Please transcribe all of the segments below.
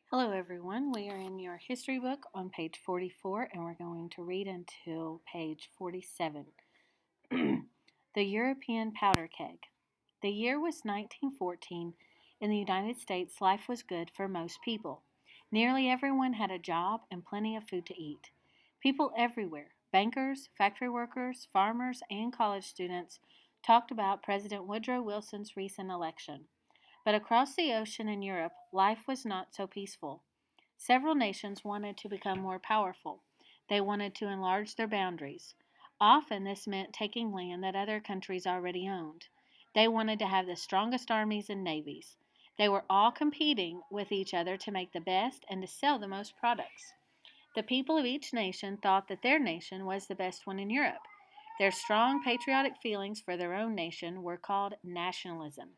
Hello, everyone. We are in your history book on page 44, and we're going to read until page 47. The European Powder Keg. The year was 1914. In the United States, life was good for most people. Nearly everyone had a job and plenty of food to eat. People everywhere, bankers, factory workers, farmers, and college students, talked about President Woodrow Wilson's recent election. But across the ocean in Europe, life was not so peaceful. Several nations wanted to become more powerful. They wanted to enlarge their boundaries. Often this meant taking land that other countries already owned. They wanted to have the strongest armies and navies. They were all competing with each other to make the best and to sell the most products. The people of each nation thought that their nation was the best one in Europe. Their strong patriotic feelings for their own nation were called nationalism.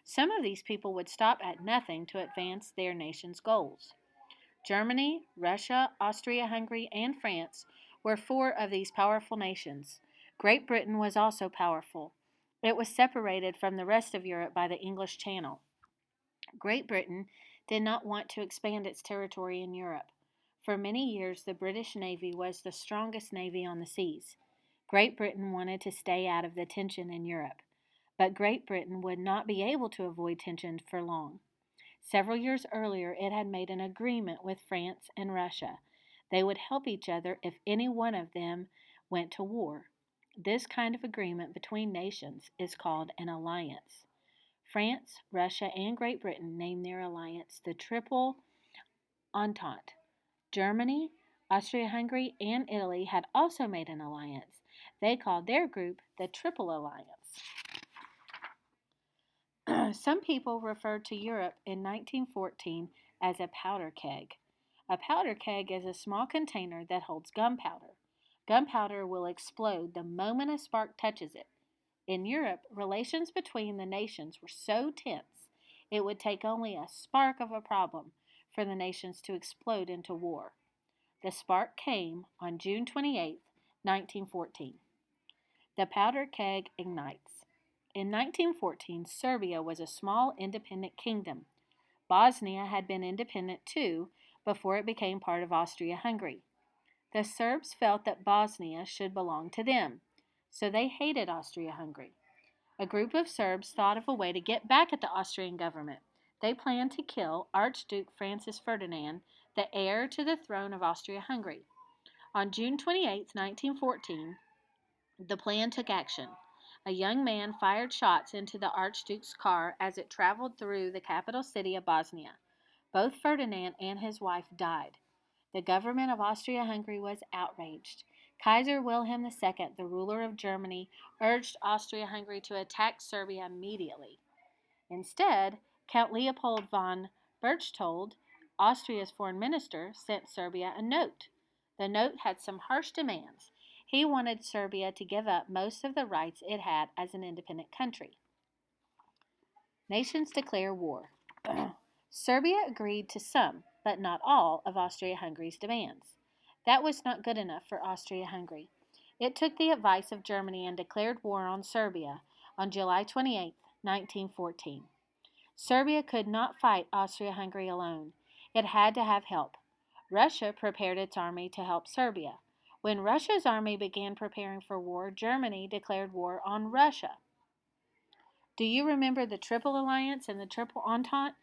Some of these people would stop at nothing to advance their nation's goals. Germany, Russia, Austria Hungary, and France were four of these powerful nations. Great Britain was also powerful. It was separated from the rest of Europe by the English Channel. Great Britain did not want to expand its territory in Europe. For many years, the British Navy was the strongest navy on the seas. Great Britain wanted to stay out of the tension in Europe. But Great Britain would not be able to avoid tension for long. Several years earlier, it had made an agreement with France and Russia. They would help each other if any one of them went to war. This kind of agreement between nations is called an alliance. France, Russia, and Great Britain named their alliance the Triple Entente. Germany, Austria Hungary, and Italy had also made an alliance. They called their group the Triple Alliance. Some people referred to Europe in 1914 as a powder keg. A powder keg is a small container that holds gunpowder. Gunpowder will explode the moment a spark touches it. In Europe, relations between the nations were so tense it would take only a spark of a problem for the nations to explode into war. The spark came on June 28, 1914. The powder keg ignites. In 1914, Serbia was a small independent kingdom. Bosnia had been independent too before it became part of Austria Hungary. The Serbs felt that Bosnia should belong to them, so they hated Austria Hungary. A group of Serbs thought of a way to get back at the Austrian government. They planned to kill Archduke Francis Ferdinand, the heir to the throne of Austria Hungary. On June 28, 1914, the plan took action. A young man fired shots into the Archduke's car as it traveled through the capital city of Bosnia. Both Ferdinand and his wife died. The government of Austria Hungary was outraged. Kaiser Wilhelm II, the ruler of Germany, urged Austria Hungary to attack Serbia immediately. Instead, Count Leopold von Berchtold, Austria's foreign minister, sent Serbia a note. The note had some harsh demands. He wanted Serbia to give up most of the rights it had as an independent country. Nations declare war. Serbia agreed to some, but not all, of Austria-Hungary's demands. That was not good enough for Austria-Hungary. It took the advice of Germany and declared war on Serbia on July 28, 1914. Serbia could not fight Austria-Hungary alone. It had to have help. Russia prepared its army to help Serbia. When Russia's army began preparing for war, Germany declared war on Russia. Do you remember the Triple Alliance and the Triple Entente?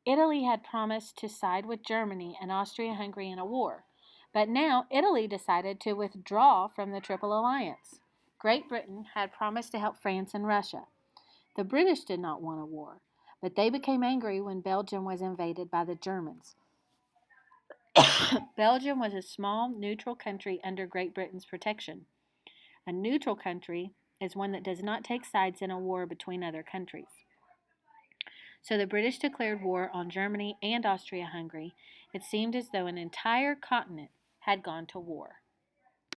Italy had promised to side with Germany and Austria-Hungary in a war, but now Italy decided to withdraw from the Triple Alliance. Great Britain had promised to help France and Russia. The British did not want a war, but they became angry when Belgium was invaded by the Germans. Belgium was a small, neutral country under Great Britain's protection. A neutral country is one that does not take sides in a war between other countries. So the British declared war on Germany and Austria-Hungary. It seemed as though an entire continent had gone to war.